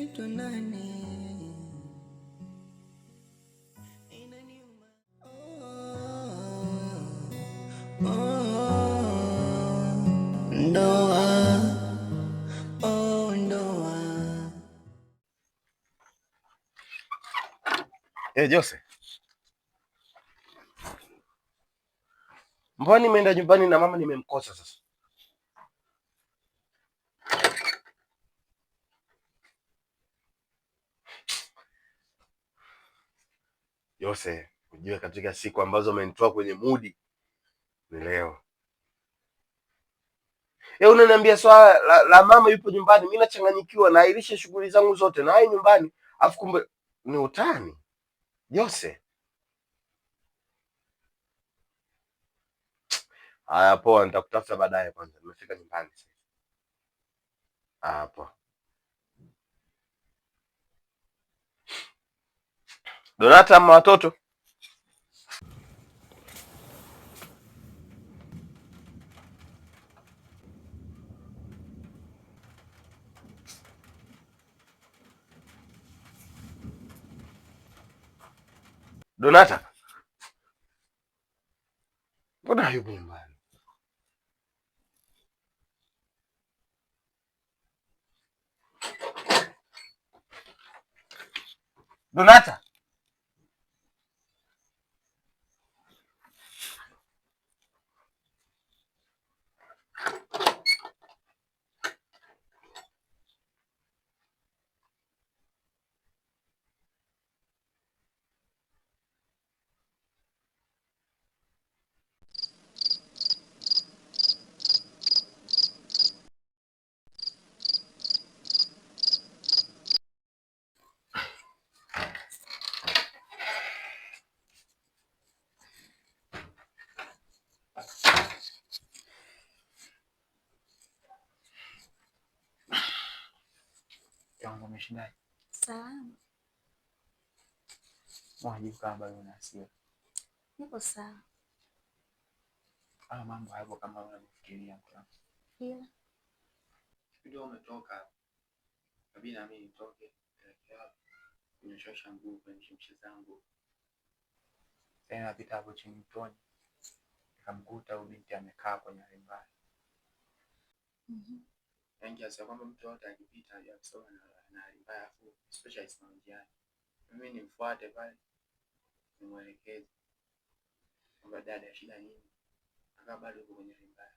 naitwa nani? Ndoa, ndoa. Jose, mbona nimeenda nyumbani na mama nimemkosa sasa? Jose, ujue katika siku ambazo umenitoa kwenye mudi ni leo. Unaniambia swala la mama yupo nyumbani, mimi nachanganyikiwa, naahirisha shughuli zangu zote na hai nyumbani, afu kumbe ni utani. Jose, haya poa, nitakutafuta baadaye, kwanza nimefika nyumbani sasa. Poa. Donata, ama watoto? Donata, mbona hayupo nyumbani? Donata, yangu umeshindaje? Salama. Mwajuka bado una hasira? Niko sawa. Mambo hapo kama unanifikiria kwa. Ila Video umetoka. Kabisa na mimi nitoke elekea kunyoshosha mguu kwenye shimshi zangu. Tena napita hapo chini mtoni. Nikamkuta huyu binti amekaa kwenye limba. Yaani sasa kwamba mtu yote akipita akisoma na limba afu specialist mmoja. Mimi nimfuate pale. Nimwelekeze. Kwamba dada shida nini? Aka bado yuko kwenye limba.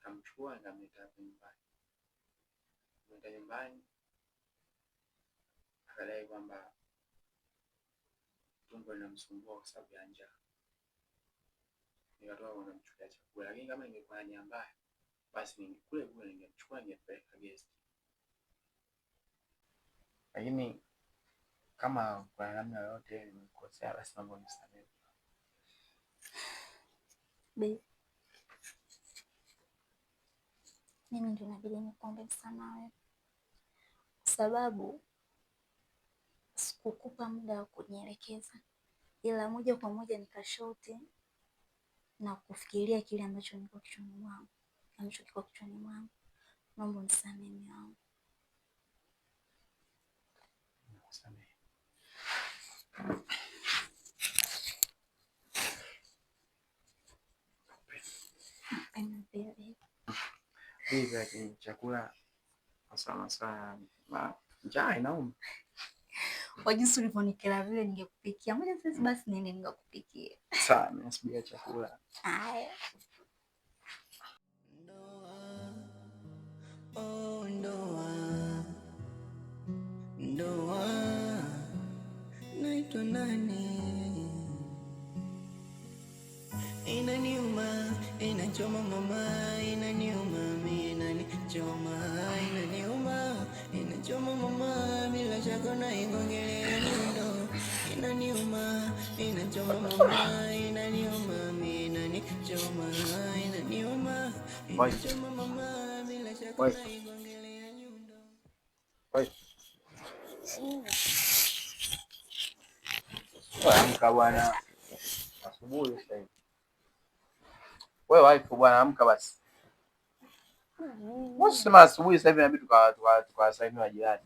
Kamchukua nikamleta nyumbani. Mwenda nyumbani. Akadai kwamba tumbo linamsumbua kwa sababu ya njaa. Nikatoa kumchukulia chakula, lakini kama ingekuwa ni mbaya basi ningekule kule ningemchukua ningepeleka guest. Lakini kama kwa namna yoyote nimekosea basi naomba unisamehe. mimi ndio inabidi nikuombe msamaha wewe, sababu sikukupa muda wa kunielekeza, ila moja kwa moja nikashoti na kufikiria kile ambacho niko kichwani mwangu, ambacho kiko kichwani mwangu. Naomba unisamehe mimi wangu. Nakusamehe. Hivi chakula masala njaa inauma. Wajisi uliponikela vile ningekupikia. Moja sasa basi nini ningekupikia. Sawa, nasubiri chakula. Haya. Ndoa, naitwa nani? Inaniuma, inachoma mama, inaniuma, inanichoma, inaniuma, inachoma mama, bila shaka naigongelea nyundo. Inaniuma, inachoma mama, inaniuma, inanichoma, inaniuma, inachoma mama, bila shaka naigongelea nyundo. Amka bwana. Asubuhi sasa hivi. Wewe wife bwana amka basi. Sema asubuhi sasa hivi inabidi tukawasalimia jirani.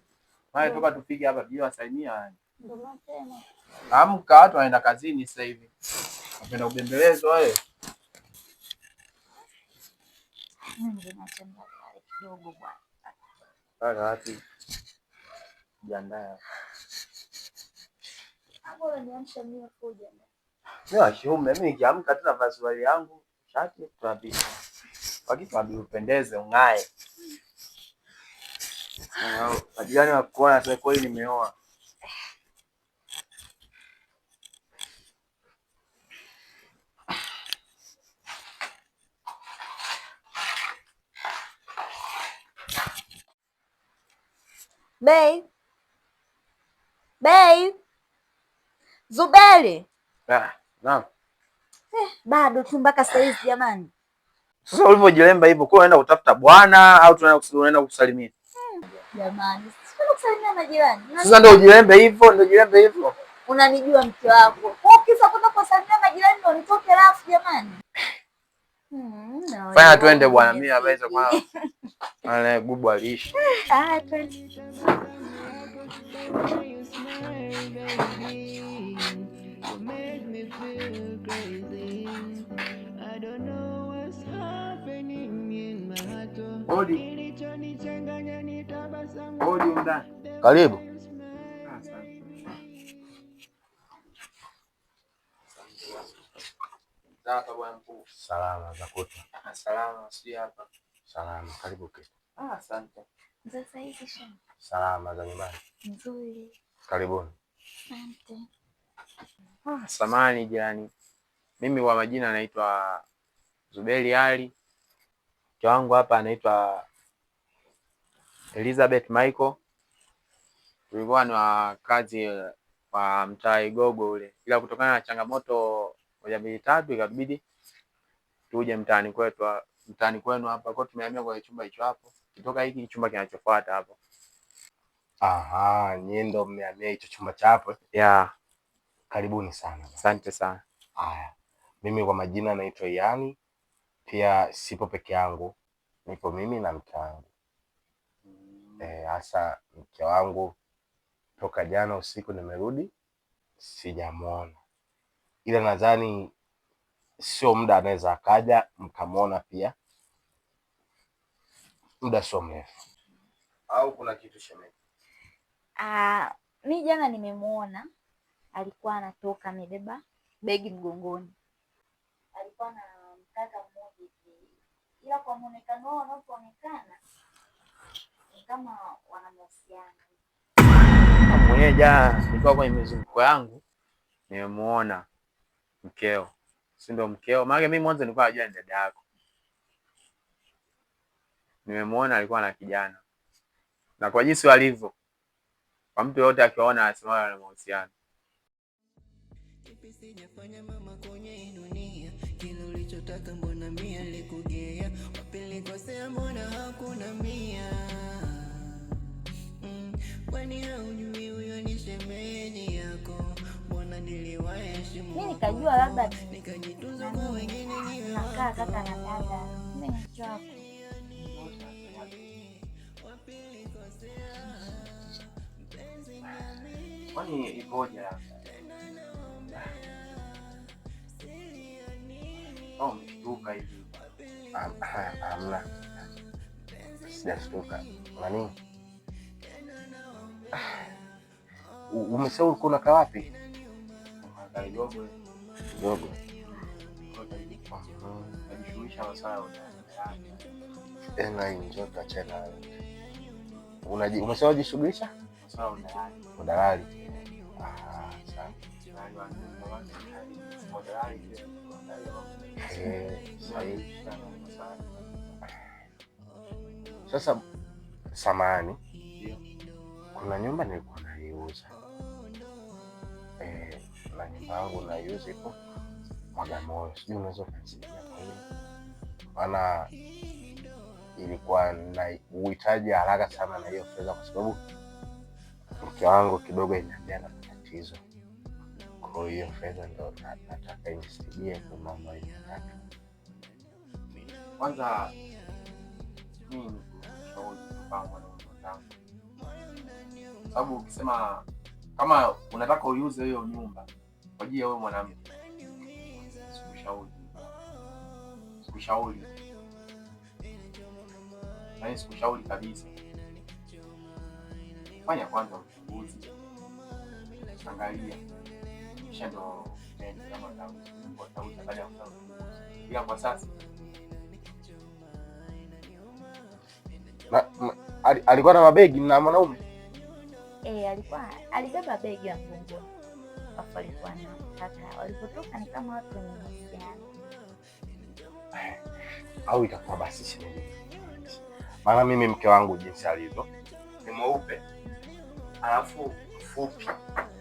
Maana toka tufike hapa bila wasalimia. Ndio mapema. Amka, watu wanaenda kazini sasa hivi. Napenda ubembelezo wewe. Mimi natembea kidogo bwana. Sasa wapi? Jiandae. Hapo niamsha mimi kuja. Mimi shume, mimi nikiamka tu navaa suruali yangu, shati tunapi. Wakati upendeze ung'ae. Majirani wakuona sasa kweli nimeoa. Babe. Babe. Zuberi. Naam. Bado tu mpaka saa hizi jamani. Sasa ulivyojilemba hivyo, kwa unaenda kutafuta bwana au unaenda kusalimia? Jamani, sikuenda kusalimia majirani. Sasa ndio ujilembe hivyo, Unanijua mke wako. Kwa kisa kwenda kusalimia majirani ndio nitoke rafu jamani. Fanya twende bwana, mimi naweza kwa wale bubu aliishi. Twende. Odi ndani. Karibu. Salama za kutwa. Salama, si hapa. Salama, karibu kiti. Asante. Sasa hizi shamba. Salama za nyumbani. Nzuri. Karibuni. Asante. Samahani jirani. Mimi kwa majina naitwa Zuberi Ali. Mke wangu hapa anaitwa Elizabeth Michael. Tulikuwa ni wakazi wa mtaa Igogo ule. Ila kutokana na changamoto moja mbili tatu ikabidi tuje mtaani kwenu hapa. Kwa tumehamia kwa chumba hicho hapo. Kutoka hiki chumba kinachofuata hapo. Aha, nyie ndo mmehamia hicho chumba cha hapo? Yeah. Karibuni sana. Asante sana. Haya. Mimi kwa majina naitwa Yani. Pia sipo peke yangu. Nipo mimi na mke wangu. Hasa mke wangu toka jana usiku nimerudi sijamuona. Ila nadhani sio muda anaweza akaja mkamwona pia. Muda sio mrefu. Au kuna kitu shemeji? Mimi jana nimemuona alikuwa anatoka amebeba begi mgongoni. Alikuwa na mkaka mmoja hivi. Ila kwa muonekano wao unapoonekana ni kama wana mahusiano. Mwenyewe jana nilikuwa kwenye mizunguko yangu nimemuona mkeo. Si ndio mkeo? Maana mimi mwanzo nilikuwa najua ni dada yako. Nimemuona alikuwa na kijana. Na kwa jinsi walivyo, kwa mtu yote akiwaona anasema wana mahusiano. Sijafanya mama kwenye dunia, kile ulichotaka mbona mimi nilikugea, wapi nilikosea mbona hakuna mia. Kwani haujui huyo ni shemeji yako, mbona niliwaheshimu. Mimi nikajua labda nikajitunza kwa wengine niwe nakaa kaka na dada. Mimi ni wako. Wapi nilikosea, mpenzi nyami. Kwani ipoje labda? Mshtuka hivi. Hamna. Sijashtuka. Nani? Umesema ulikuwa unakaa wapi? Igogo. Igogo. Najishughulisha masuala ya Njoo tuachane. Umesema unajishughulisha? masuala Udalali. Sawa. Sasa samahani, kuna nyumba nilikuwa naiuza. Na nyumba yangu naiuza ipo Bagamoyo. Sijui unaweza kunisaidia kwa hiyo. Maana ilikuwa na uhitaji haraka sana na hiyo fedha kwa sababu mke wangu kidogo inaendelea na matatizo. Kwa hiyo fedha ndo nataka inisaidie kwa mambo ya tatu. Kwanza mimi nikushauri kama mwanaume wangu, sababu ukisema kama unataka uiuze hiyo nyumba kwa ajili ya wewe mwanamke, sikushauri, yaani sikushauri kabisa. Fanya kwanza uchunguzi, angalia, kisha ndo kama utauza baada ya kufanya uchunguzi. Ila kwa sasa alikuwa na mabegi na mwanaume alibeba begi ya mgongoni, afu alikuwa anataka walipotoka ni kama watu wenye mahusiano. Au itakuwa basi shemeji, maana mimi mke wangu jinsi alivyo ni mweupe alafu fupi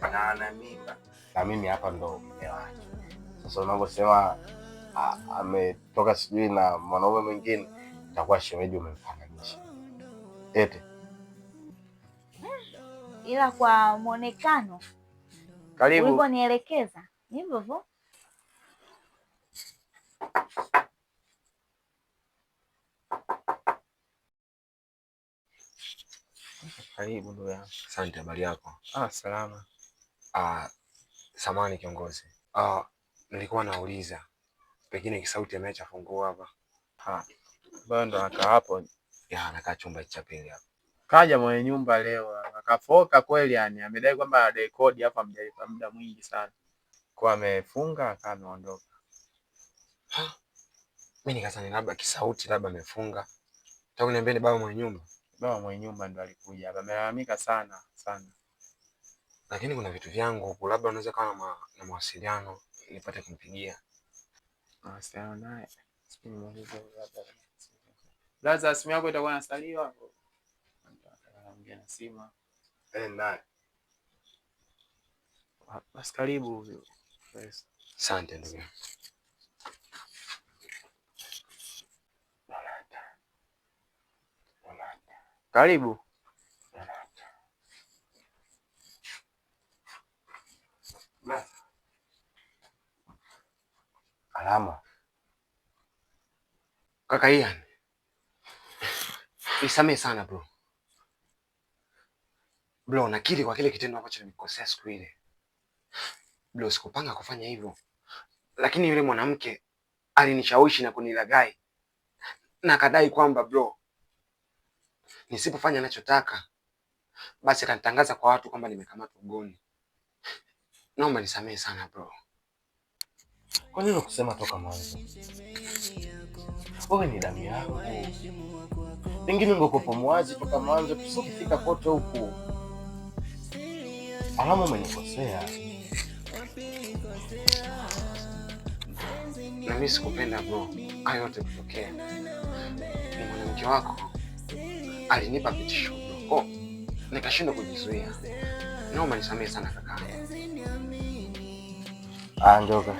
na ana mimba, na mimi hapa ndo mume wake. Sasa unavyosema ametoka sijui na mwanaume mwingine, itakuwa shemeji umemfananisha ete. Ila kwa muonekano karibu ulivyonielekeza hivyo hivyo. Karibu ndugu yangu. Asante, habari yako? Salama. Samahani kiongozi. Nilikuwa nauliza pengine Kisauti ameacha funguo hapa. Bado ndo anakaa hapo. Anakaa chumba cha pili hapa. Kaja mwenye nyumba leo akafoka kweli, yani amedai kwamba ana kodi hapa, amjalipa muda mwingi sana. Kwa amefunga akawa ameondoka. Mimi nikasema labda Kisauti labda amefunga. Nataka niambie ni baba mwenye nyumba. Baba mwenye nyumba ndo alikuja hapa. Amelalamika sana. Lakini kuna vitu vyangu huko, labda unaweza kama na mawasiliano nipate kumpigia. Mawasiliano naye. Laza simu yako itakuwa nasaliwa hapo. Anaongea na simu. Naye. Basi karibu huyo. Asante ndugu. Karibu. Alama. Kaka Ian. Nisamehe sana bro. Bro, nakiri kwa kile kitendo ambacho nimekosea siku ile. Bro, sikupanga kufanya hivyo. Lakini yule mwanamke alinishawishi na kunilaghai. Na akadai kwamba bro, nisipofanya ninachotaka basi akanitangaza kwa watu kwamba nimekamatwa ugoni. Naomba nisamehe sana bro. Kwa nini unakusema toka mwanzo? Wewe ni damu yangu. Pengine ungekuwa mwazi toka mwanzo, tusingefika kote huku. Alama, umenikosea. Na mimi sikupenda bro hayo yote kutokea. Ni mwanamke wako alinipa vitisho bro. Nikashindwa kujizuia. Naomba nisamehe sana kaka. Njoka.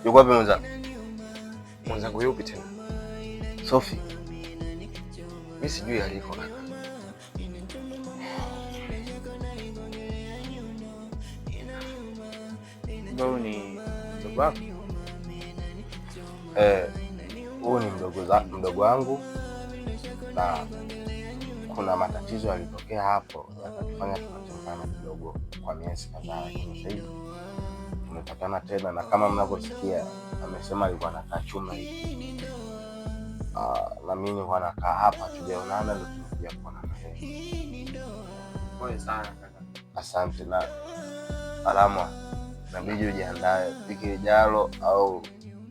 Yuko wapi mwenzangu? Mwenzangu yupi tena? Sophie. Mimi sijui aliko kaka. Mbona ni mdogo wako? Huyu ni mdogo wangu, na kuna matatizo yalitokea hapo yakatufanya tukachangana kidogo kwa miezi kadhaa, lakini sasa hivi tumepatana tena, na kama mnavyosikia amesema alikuwa anakaa chumba hiki. Na mimi nilikuwa nakaa hapa, tujaonana ndio tumekuja kuonana leo. Pole sana kaka. Asante. Na Alama, inabidi ujiandae wiki lijalo au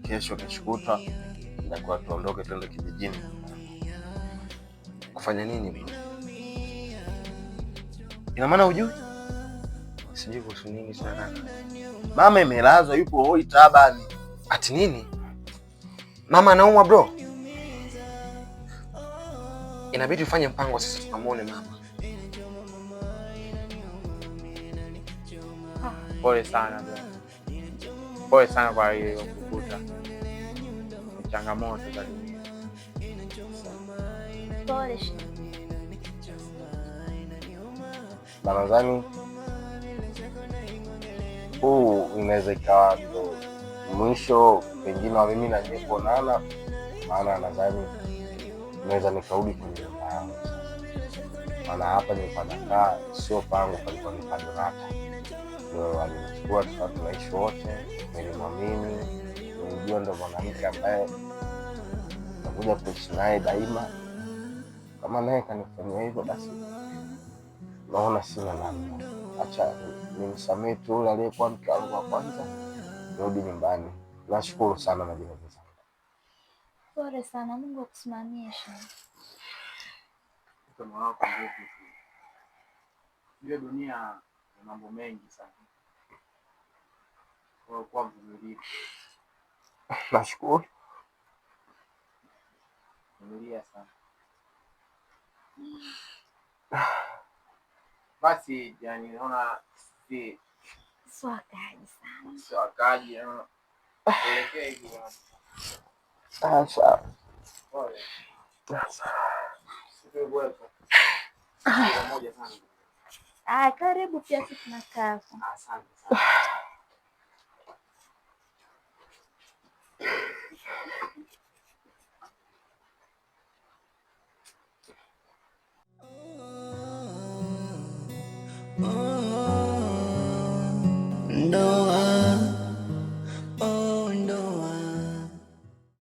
kesho kutwa na tuondoke twende kijijini. Kufanya nini bro? Ina maana hujui? Sijui kuhusu nini sana. Mama imelazwa, yupo hoi tabani. Ati nini? Mama anaumwa bro? Inabidi ufanye mpango sasa tukamuone mama. Pole sana bro. Pole sana kwa hiyo kukuta. Changamoto za dunia. Pole. Nadhani inaweza ikawa ndo mwisho pengine wa mimi na yeye kuonana, maana nadhani naweza nikarudi kwenye nyumba yangu sasa, maana hapa nilikuwa nakaa sio pangu, palikuwa ni padonata, ndio walinichukua tukawa tunaishi wote. Nilimwamini, nilijua ndo mwanamke ambaye nakuja kuishi naye daima. Kama naye kanifanyia hivyo, basi naona sina namna, acha nimsamehe tu yule aliyekuwa mke wangu wa kwanza, nirudi nyumbani. Nashukuru sana majirani zangu. Pole sana, Mungu akusimamie. Kama wako nguvu. Ndio dunia na mambo mengi sana. Kwa mvumilivu. Nashukuru. Vumilia sana. Basi yani naona si Swakaji sana. swakaji elekea hivi. Sawa. Pole. Sawa. Sio bwana. Moja sana. Karibu pia tunakaa. Asante sana.